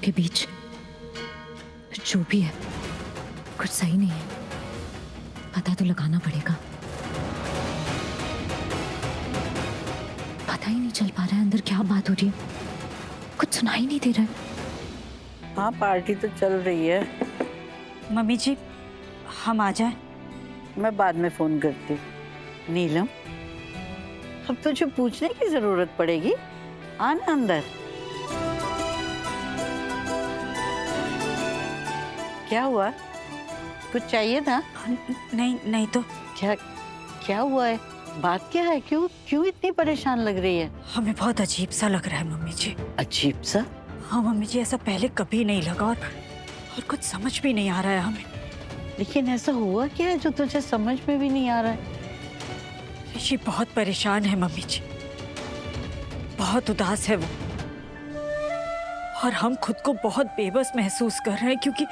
के बीच जो भी है कुछ सही नहीं है। पता तो लगाना पड़ेगा। पता ही नहीं चल पा रहा है अंदर क्या बात हो रही है। कुछ सुनाई नहीं दे रहा है। हाँ, पार्टी तो चल रही है। मम्मी जी, हम आ जाएं? मैं बाद में फोन करती हूँ। नीलम, अब तुझे पूछने की जरूरत पड़ेगी। आना अंदर। क्या हुआ? कुछ चाहिए था? नहीं नहीं तो क्या क्या हुआ है? बात क्या है? क्यों क्यों इतनी परेशान लग रही है? हमें बहुत अजीब सा लग रहा है मम्मी जी। अजीब सा? हाँ मम्मी जी, ऐसा पहले कभी नहीं लगा और कुछ समझ भी नहीं आ रहा है हमें। लेकिन ऐसा हुआ क्या है जो तुझे समझ में भी नहीं आ रहा है? ऋषि बहुत परेशान है मम्मी जी, बहुत उदास है वो। और हम खुद को बहुत बेबस महसूस कर रहे हैं क्योंकि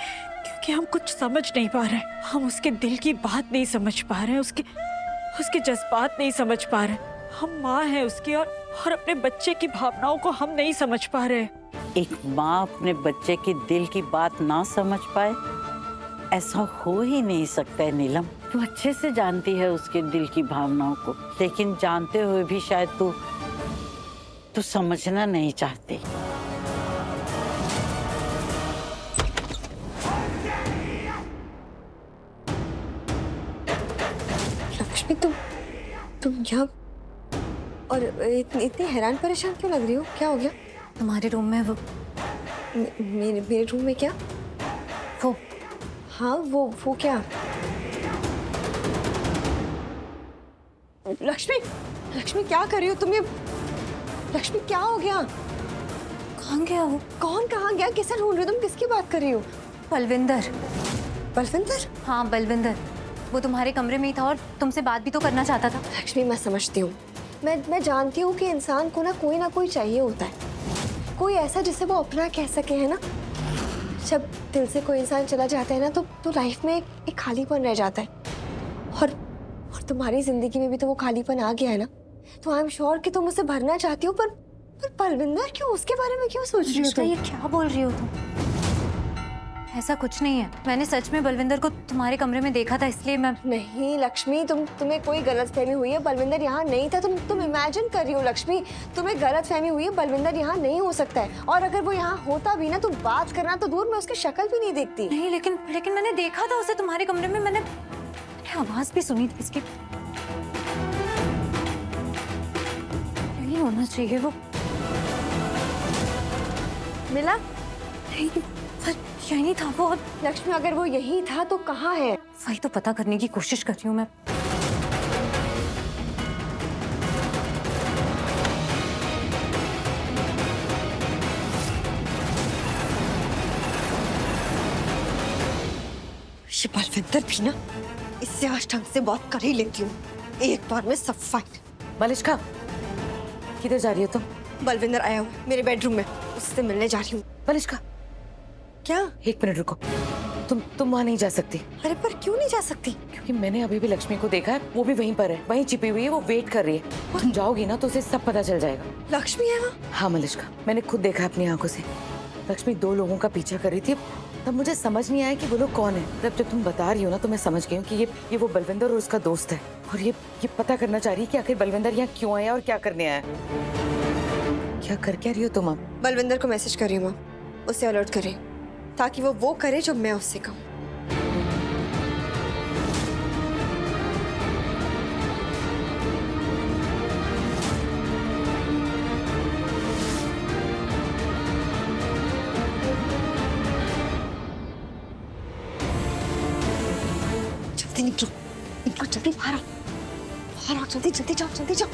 हम कुछ समझ नहीं पा रहे हैं। हम उसके दिल की बात नहीं समझ पा रहे हैं, उसके जज्बात नहीं समझ पा रहे हैं। हम माँ हैं उसकी और अपने बच्चे की भावनाओं को हम नहीं समझ पा रहे हैं। एक माँ अपने बच्चे की दिल की बात ना समझ पाए, ऐसा हो ही नहीं सकता है नीलम। तू अच्छे से जानती है उसके दिल की भावनाओं को, लेकिन जानते हुए भी शायद तू समझना नहीं चाहती। लक्ष्मी, तुम यहाँ और इतनी हैरान परेशान क्यों लग रही हो? क्या हो गया? तुम्हारे रूम में वो मेरे रूम में क्या? वो हाँ, वो क्या? लक्ष्मी क्या कर रही हो तुम ये? लक्ष्मी क्या हो गया? कहाँ गया वो? कौन कहाँ गया? किसे ढूंढ रही हो तुम? किसकी बात कर रही हो? बलविंदर। बलविंदर? हाँ बलविंदर, वो तुम्हारे कमरे में ही था और तुमसे बात भी तो करना चाहता था। लक्ष्मी, मैं समझती हूँ, मैं जानती हूँ कि इंसान को ना कोई चाहिए होता है, कोई ऐसा जिसे वो अपना कह सके, है ना? जब दिल से कोई इंसान चला जाता है ना तो लाइफ में एक खालीपन रह जाता है। और तुम्हारी जिंदगी में भी तो वो खालीपन आ गया है ना, तो आई एम श्योर कि तुम उसे भरना चाहती हो। पर बलविंदर क्यों? उसके बारे में क्यों सोच रही हो तुम? ये क्या बोल रही हो तुम? ऐसा कुछ नहीं है। मैंने सच में बलविंदर को तुम्हारे कमरे में देखा था, इसलिए मैं... नहीं लक्ष्मी, तुम्हें कोई गलतफहमी हुई है। बलविंदर यहाँ नहीं था। तुम इमेजिन कर रही हो लक्ष्मी। तुम्हें गलतफहमी हुई है। बलविंदर यहाँ नहीं हो सकता है। और अगर वो यहाँ होता भी ना तो बात करना तो दूर, मैं उसकी शक्ल भी नहीं देखती। नहीं, लेकिन मैंने देखा था उसे तुम्हारे कमरे में। मैंने आवाज भी सुनी थी इसकी। यही होना चाहिए वो। मिला? नहीं, पर यही था वो। लक्ष्मी, अगर वो यही था तो कहाँ है? वही तो पता करने की कोशिश कर रही हूँ मैं। ये बलविंदर भी ना, इससे आज ढंग से बात कर ही लेती हूँ, एक बार में सब फाइट। मलिष्का, किधर जा रही हो तुम? बलविंदर आया हुआ है मेरे बेडरूम में, उससे मिलने जा रही हूँ। मलिष्का, क्या? एक मिनट रुको। तुम वहाँ नहीं जा सकती। अरे पर क्यों नहीं जा सकती? क्योंकि मैंने अभी भी लक्ष्मी को देखा है, वो भी वहीं पर है, वहीं छिपी हुई है, वो वेट कर रही है। तुम जाओगी ना तो उसे सब पता चल जाएगा। लक्ष्मी है वहाँ? हाँ मलिष्का, मैंने खुद देखा है अपनी आंखों से। लक्ष्मी 2 लोगों का पीछा कर रही थी। तब मुझे समझ नहीं आया कि वो लोग कौन है। जब तुम बता रही हो ना तो मैं समझ गई हूँ कि ये वो बलविंदर और उसका दोस्त है। और ये पता करना चाह रही है कि आखिर बलविंदर यहाँ क्यों आया और क्या करने आया। क्या कर क्या रही हो तुम अब? बलविंदर को मैसेज कर रही हूँ, उसे अलर्ट करे ताकि वो करे जो मैं उससे कहूँ। जल्दी निकलो, जल्दी बाहर आओ, जल्दी जाओ।